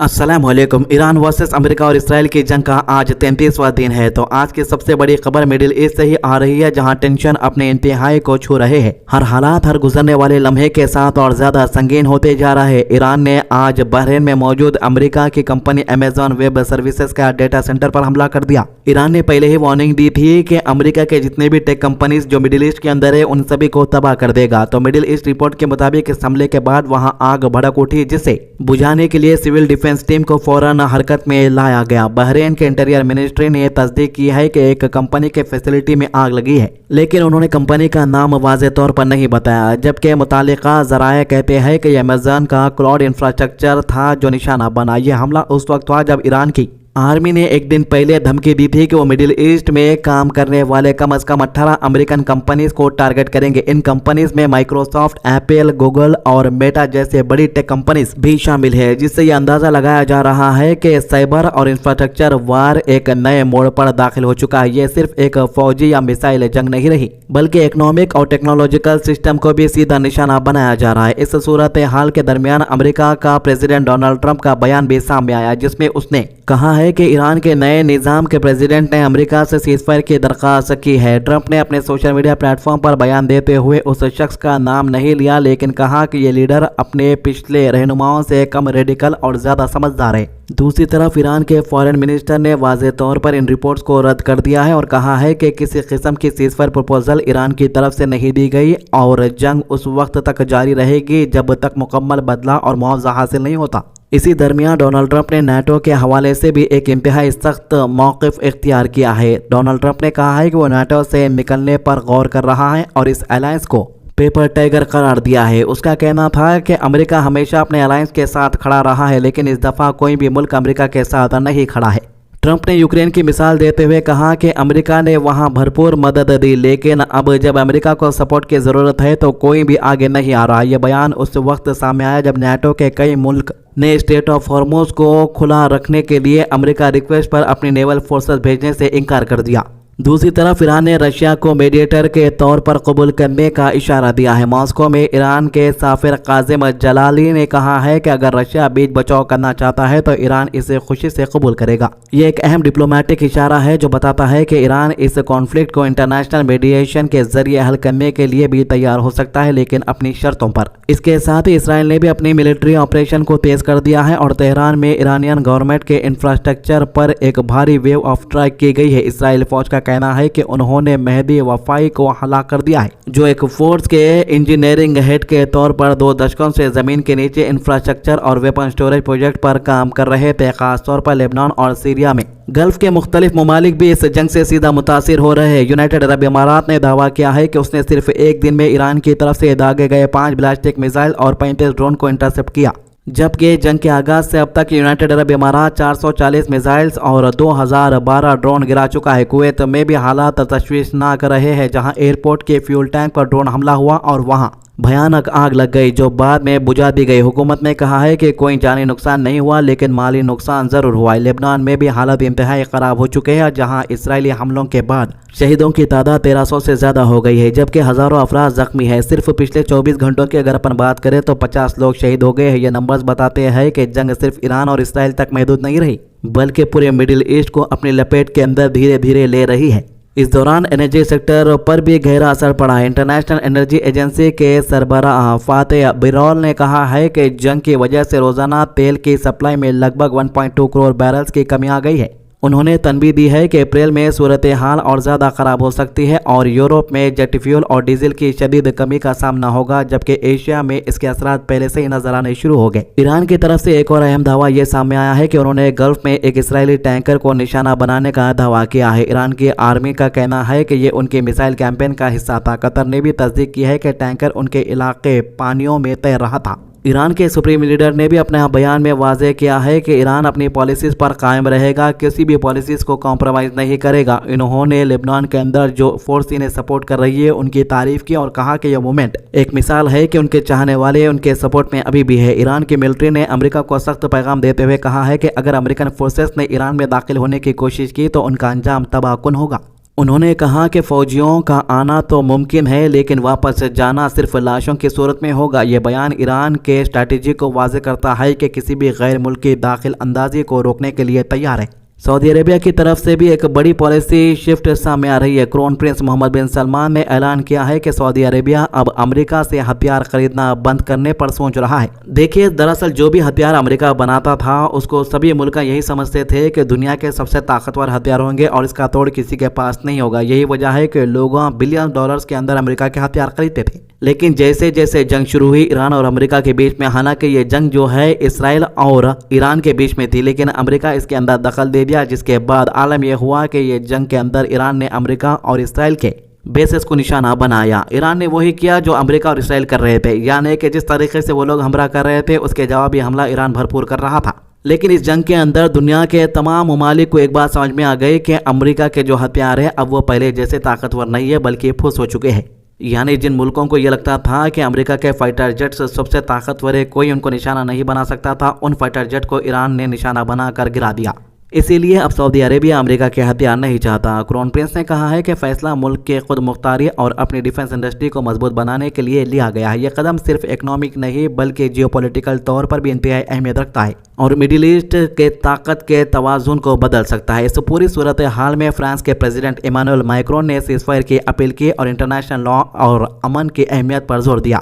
अस्सलाम वालेकुम। Iran versus America और इसराइल की जंग का आज 33वां दिन है। तो आज की सबसे बड़ी खबर मिडिल ईस्ट से ही आ रही है, जहां टेंशन अपने इंतहाई को छू रहे हैं। हर हालात हर गुजरने वाले लम्हे के साथ और ज्यादा संगीन होते जा रहा है। ईरान ने आज बहरीन में मौजूद अमेरिका की कंपनी अमेजॉन वेब सर्विसेज का डेटा सेंटर पर हमला कर दिया। ईरान ने पहले ही वार्निंग दी थी कि अमेरिका के जितने भी टेक कंपनीज जो मिडिल ईस्ट के अंदर है उन सभी को तबाह कर देगा। तो मिडिल ईस्ट रिपोर्ट के मुताबिक इस हमले के बाद वहां आग भड़क उठी, जिसे बुझाने के लिए सिविल डिफेंस टीम को फौरन हरकत में लाया गया। बहरीन के इंटीरियर मिनिस्ट्री ने तस्दीक की है कि एक कंपनी के फैसिलिटी में आग लगी है, लेकिन उन्होंने कंपनी का नाम वाज़ेह तौर पर नहीं बताया। जबकि मुतालिका ज़राए कहते हैं कि अमेज़न का क्लाउड इंफ्रास्ट्रक्चर था जो निशाना बना। यह हमला उस वक्त हुआ जब ईरान की आर्मी ने एक दिन पहले धमकी दी थी कि वो मिडिल ईस्ट में काम करने वाले कम से कम 18 अमेरिकन कंपनीज को टारगेट करेंगे। इन कंपनीज में माइक्रोसॉफ्ट, एप्पल, गूगल और मेटा जैसे बड़ी टेक कंपनीज भी शामिल है, जिससे यह अंदाजा लगाया जा रहा है कि साइबर और इंफ्रास्ट्रक्चर वार एक नए मोड़ पर दाखिल हो चुका है। यह सिर्फ एक फौजी या मिसाइल जंग नहीं रही, बल्कि इकोनॉमिक और टेक्नोलॉजिकल सिस्टम को भी सीधा निशाना बनाया जा रहा है। इस सूरत हाल के दरमियान अमेरिका का प्रेसिडेंट डोनाल्ड ट्रंप का बयान भी सामने आया, जिसमें उसने कहा है कि ईरान के नए निजाम के प्रेसिडेंट ने अमेरिका से सीजफायर की दरख्वास्त की है। ट्रंप ने अपने सोशल मीडिया प्लेटफॉर्म पर बयान देते हुए उस शख्स का नाम नहीं लिया, लेकिन कहा कि ये लीडर अपने पिछले रहनुमाओं से कम रेडिकल और ज्यादा समझदार है। दूसरी तरफ ईरान के फॉरेन मिनिस्टर ने वाज़ेह तौर पर इन रिपोर्ट्स को रद्द कर दिया है और कहा है कि किसी किस्म की सीजफायर प्रपोजल ईरान की तरफ से नहीं दी गई और जंग उस वक्त तक जारी रहेगी जब तक मुकम्मल बदला और मुआवजा हासिल नहीं होता। इसी दरमियान डोनाल्ड ट्रंप ने नाटो के हवाले से भी एक इंतहाई सख्त मौक़िफ़ इख्तियार किया है। डोनाल्ड ट्रंप ने कहा है कि वो नाटो से निकलने पर गौर कर रहा है और इस अलायंस को पेपर टाइगर करार दिया है। उसका कहना था कि अमेरिका हमेशा अपने अलायंस के साथ खड़ा रहा है, लेकिन इस दफ़ा कोई भी मुल्क अमेरिका के साथ नहीं खड़ा है। ट्रंप ने यूक्रेन की मिसाल देते हुए कहा कि अमेरिका ने वहां भरपूर मदद दी, लेकिन अब जब अमेरिका को सपोर्ट की ज़रूरत है तो कोई भी आगे नहीं आ रहा। यह बयान उस वक्त सामने आया जब नाटो के कई मुल्क ने स्टेट ऑफ हॉर्मुज़ को खुला रखने के लिए अमेरिका रिक्वेस्ट पर अपनी नेवल फोर्सेस भेजने से इनकार कर दिया। दूसरी तरफ ईरान ने रशिया को मीडिएटर के तौर पर कबूल करने का इशारा दिया है। मॉस्को में ईरान के साफिर काजिम जलाली ने कहा है कि अगर रशिया बीच बचाव करना चाहता है तो ईरान इसे खुशी से कबूल करेगा। ये एक अहम डिप्लोमेटिक इशारा है जो बताता है कि ईरान इस कॉन्फ्लिक्ट को इंटरनेशनल मीडिएशन के जरिए हल करने के लिए भी तैयार हो सकता है, लेकिन अपनी शर्तों पर। इसके साथ ही इसराइल ने भी अपनी मिलिट्री ऑपरेशन को तेज कर दिया है और तेहरान में ईरानियन गवर्नमेंट के इंफ्रास्ट्रक्चर पर एक भारी वेव ऑफ स्ट्राइक की गई है। इसराइल फौज का कहना है कि उन्होंने मेहदी वफाई को हलाक कर दिया है, जो एक फोर्स के इंजीनियरिंग हेड के तौर पर 2 दशकों से जमीन के नीचे इंफ्रास्ट्रक्चर और वेपन स्टोरेज प्रोजेक्ट पर काम कर रहे थे, खासतौर पर लेबनान और सीरिया में। गल्फ के मुख्तलिफ ममालिक भी इस जंग से सीधा मुतासिर हो रहे हैं। यूनाइटेड अरब अमारात ने दावा किया है कि उसने सिर्फ एक दिन में ईरान की तरफ से दागे गए 5 बैलिस्टिक मिसाइल और 35 ड्रोन को इंटरसेप्ट किया, जबकि जंग के आगाज से अब तक यूनाइटेड अरब अमारात 440 मिसाइल्स और 2012 ड्रोन गिरा चुका है। कुवैत में भी हालात तशवीशनाक रहे हैं, जहां एयरपोर्ट के फ्यूल टैंक पर ड्रोन हमला हुआ और वहां भयानक आग लग गई, जो बाद में बुझा दी गई। हुकूमत ने कहा है कि कोई जानी नुकसान नहीं हुआ, लेकिन माली नुकसान जरूर हुआ है। लेबनान में भी हालत इंतहाई खराब हो चुके हैं, जहां इसराइली हमलों के बाद शहीदों की तादाद 1300 से ज्यादा हो गई है, जबकि हजारों अफराद जख्मी है। सिर्फ पिछले 24 घंटों की अगर अपन बात करें तो 50 लोग शहीद हो गए हैं। ये नंबर्स बताते हैं कि जंग सिर्फ ईरान और इसराइल तक महदूद नहीं रही, बल्कि पूरे मिडिल ईस्ट को अपनी लपेट के अंदर धीरे धीरे ले रही है। इस दौरान एनर्जी सेक्टर पर भी गहरा असर पड़ा है। इंटरनेशनल एनर्जी एजेंसी के सरबराह फातेह बिरौल ने कहा है कि जंग की वजह से रोजाना तेल की सप्लाई में लगभग 1.2 करोड़ बैरल्स की कमी आ गई है। उन्होंने तनबीह दी है कि अप्रैल में सूरत हाल और ज़्यादा ख़राब हो सकती है और यूरोप में जेट फ्यूल और डीजल की शदीद कमी का सामना होगा, जबकि एशिया में इसके असरात पहले से ही नजर आने शुरू हो गए। ईरान की तरफ से एक और अहम दावा ये सामने आया है कि उन्होंने गल्फ में एक इसराइली टैंकर को निशाना बनाने का दावा किया है। ईरान की आर्मी का कहना है कि ये उनके मिसाइल कैंपेन का हिस्सा था। कतर ने भी तस्दीक की है कि टैंकर उनके इलाके पानियों में तैर रहा था। ईरान के सुप्रीम लीडर ने भी अपने बयान में वाज़ेह किया है कि ईरान अपनी पॉलिसीज़ पर कायम रहेगा, किसी भी पॉलिसीज़ को कॉम्प्रोमाइज़ नहीं करेगा। इन्होंने लेबनान के अंदर जो फोर्स इन्हें सपोर्ट कर रही है उनकी तारीफ की और कहा कि यह मूवमेंट एक मिसाल है कि उनके चाहने वाले उनके सपोर्ट में अभी भी है। ईरान की मिलिट्री ने अमेरिका को सख्त पैगाम देते हुए कहा है कि अगर अमेरिकन फोर्सेस ने ईरान में दाखिल होने की कोशिश की तो उनका अंजाम तबाहकुन होगा। انہوں نے کہا کہ فوجیوں کا آنا تو ممکن ہے لیکن واپس جانا صرف لاشوں کی صورت میں ہوگا۔ یہ بیان ایران کے اسٹریٹجی کو واضح کرتا ہے کہ کسی بھی غیر ملکی داخل اندازی کو روکنے کے لیے تیار ہے۔ سعودی عربیہ کی طرف سے بھی ایک بڑی پالیسی شفٹ سامنے آ رہی ہے۔ کرون پرنس محمد بن سلمان نے اعلان کیا ہے کہ سعودی عربیہ اب امریکہ سے ہتھیار خریدنا بند کرنے پر سوچ رہا ہے۔ دیکھیے، دراصل جو بھی ہتھیار امریکہ بناتا تھا اس کو سبھی ملک یہی سمجھتے تھے کہ دنیا کے سب سے طاقتور ہتھیار ہوں گے اور اس کا توڑ کسی کے پاس نہیں ہوگا۔ یہی وجہ ہے کہ لوگ بلین ڈالرز کے اندر امریکہ کے ہتھیار خریدتے تھے۔ لیکن جیسے جیسے جنگ شروع ہوئی ایران اور امریکہ کے بیچ میں، حالانکہ یہ جنگ جو ہے اسرائیل اور ایران کے بیچ میں تھی، لیکن امریکہ اس کے اندر دخل دے دیا، جس کے بعد عالم یہ ہوا کہ یہ جنگ کے اندر ایران نے امریکہ اور اسرائیل کے بیسز کو نشانہ بنایا۔ ایران نے وہی کیا جو امریکہ اور اسرائیل کر رہے تھے، یعنی کہ جس طریقے سے وہ لوگ حملہ کر رہے تھے اس کے جوابی حملہ ایران بھرپور کر رہا تھا۔ لیکن اس جنگ کے اندر دنیا کے تمام ممالک کو ایک بات سمجھ میں آ گئی کہ امریکہ کے جو ہتھیار ہے اب وہ پہلے جیسے طاقتور نہیں ہے بلکہ پھس ہو چکے ہیں۔ یعنی جن ملکوں کو یہ لگتا تھا کہ امریکہ کے فائٹر جیٹس سب سے طاقتور ہے، کوئی ان کو نشانہ نہیں بنا سکتا تھا، ان فائٹر جیٹ کو ایران نے نشانہ بنا کر گرا دیا۔ اسی لیے اب سعودی عربیہ امریکہ کے ہتھیار نہیں چاہتا۔ کرون پرنس نے کہا ہے کہ فیصلہ ملک کے خود مختاری اور اپنی ڈیفنس انڈسٹری کو مضبوط بنانے کے لیے لیا گیا ہے۔ یہ قدم صرف اکنامک نہیں بلکہ جیو پولیٹیکل طور پر بھی انتہائی اہمیت رکھتا ہے اور مڈل ایسٹ کے طاقت کے توازن کو بدل سکتا ہے۔ اس پوری صورتحال میں فرانس کے پریزیڈنٹ ایمانوئل میکرون نے سیز فائر کی اپیل کی اور انٹرنیشنل لا اور امن کی اہمیت پر زور دیا۔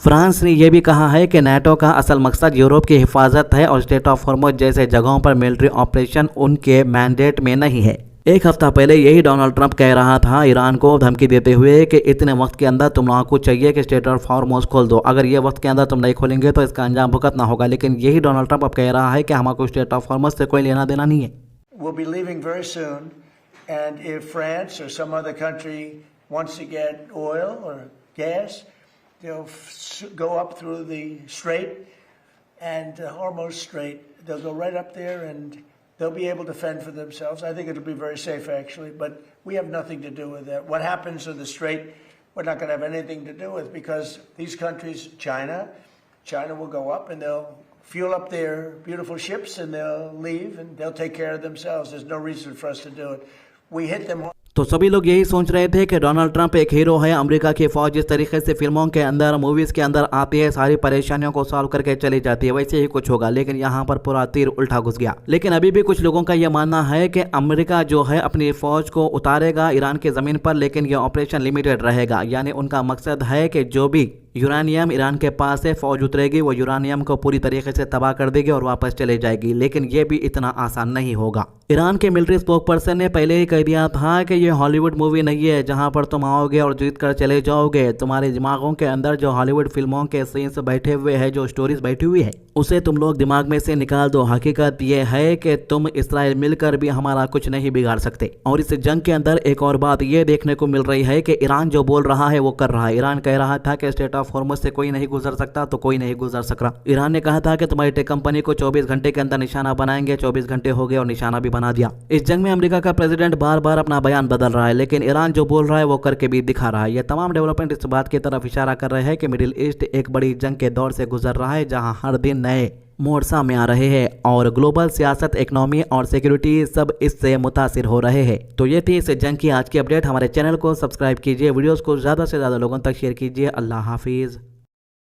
فرانس نے یہ بھی کہا ہے کہ نیٹو کا اصل مقصد یورپ کی حفاظت ہے اور اسٹریٹ آف ہارمز جیسے جگہوں پر ملٹری آپریشن ان کے مینڈیٹ میں نہیں ہے۔ ایک ہفتہ پہلے یہی ڈونلڈ ٹرمپ کہہ رہا تھا ایران کو دھمکی دیتے ہوئے کہ اتنے وقت کے اندر تم لوگوں کو چاہیے کہ اسٹریٹ آف ہارمز کھول دو، اگر یہ وقت کے اندر تم نہیں کھولیں گے تو اس کا انجام بھگتنا ہوگا۔ لیکن یہی ڈونلڈ ٹرمپ اب کہہ رہا ہے کہ ہمارے کو اسٹریٹ آف ہارمز سے کوئی لینا دینا نہیں ہے۔ We'll be leaving very soon, and if France or some other country wants to get oil or gas, they'll go up through the Strait and Hormuz Strait. They'll go right up there and they'll be able to fend for themselves. I think it'll be very safe, actually, but we have nothing to do with that. What happens in the Strait, we're not going to have anything to do with, because these countries, China will go up and they'll fuel up their beautiful ships and they'll leave and they'll take care of themselves. There's no reason for us to do it. We hit them. تو سبھی لوگ یہی سوچ رہے تھے کہ Donald Trump ایک hero ہے، امریکہ کی فوج جس طریقے سے فلموں کے اندر موویز کے اندر آتی ہے، ساری پریشانیوں کو سالو کر کے چلی جاتی ہے، ویسے ہی کچھ ہوگا۔ لیکن یہاں پر پورا تیر الٹا گھس گیا۔ لیکن ابھی بھی کچھ لوگوں کا یہ ماننا ہے کہ امریکہ جو ہے اپنی فوج کو اتارے گا ایران کی زمین پر، لیکن یہ آپریشن لمیٹڈ رہے گا۔ یعنی ان کا مقصد ہے کہ جو بھی یورانیم ایران کے پاس سے فوج اترے گی وہ یورانیم کو پوری طریقے سے تباہ کر دے گی اور واپس چلے جائے گی، لیکن یہ بھی اتنا آسان نہیں ہوگا۔ ایران کے ملٹری اسپوک پرسن نے پہلے ہی کہہ دیا تھا کہ یہ ہالی ووڈ مووی نہیں ہے جہاں پر تم آؤ گے اور جیت کر چلے جاؤ گے۔ تمہارے دماغوں کے اندر جو ہالی ووڈ فلموں کے سینس بیٹھے ہوئے ہیں، جو سٹوریز بیٹھی ہوئی ہے، اسے تم لوگ دماغ میں سے نکال دو۔ حقیقت یہ ہے کہ تم اسرائیل مل کر بھی ہمارا کچھ نہیں بگاڑ سکتے۔ اور اس جنگ کے اندر ایک اور بات یہ دیکھنے کو مل رہی ہے کہ ایران جو بول رہا ہے وہ کر رہا ہے۔ ایران کہہ رہا تھا کہ اسٹریٹ آف ہارمز سے کوئی نہیں گزر سکتا، تو کوئی نہیں گزر سکتا۔ ایران نے کہا تھا کہ تمہاری ٹیک کمپنی کو 24 گھنٹے کے اندر نشانہ بنائیں گے، 24 گھنٹے ہو گئے اور نشانہ بھی بنا دیا۔ اس جنگ میں امریکہ کا پریزیڈنٹ بار بار اپنا بیان بدل رہا ہے، لیکن ایران جو بول رہا ہے وہ کر کے بھی دکھا رہا ہے۔ یہ تمام ڈیولپمنٹ اس بات کی طرف اشارہ کر رہے ہیں کہ مڈل ایسٹ ایک بڑی جنگ کے دور سے گزر رہا ہے، جہاں ہر دن نئے موڑ سامنے آ رہے ہیں اور گلوبل سیاست، اکنامی اور سیکیورٹی سب اس سے متاثر ہو رہے ہیں۔ تو یہ تھی اس جنگ کی آج کی اپڈیٹ۔ ہمارے چینل کو سبسکرائب کیجئے، ویڈیوز کو زیادہ سے زیادہ لوگوں تک شیئر کیجئے۔ اللہ حافظ۔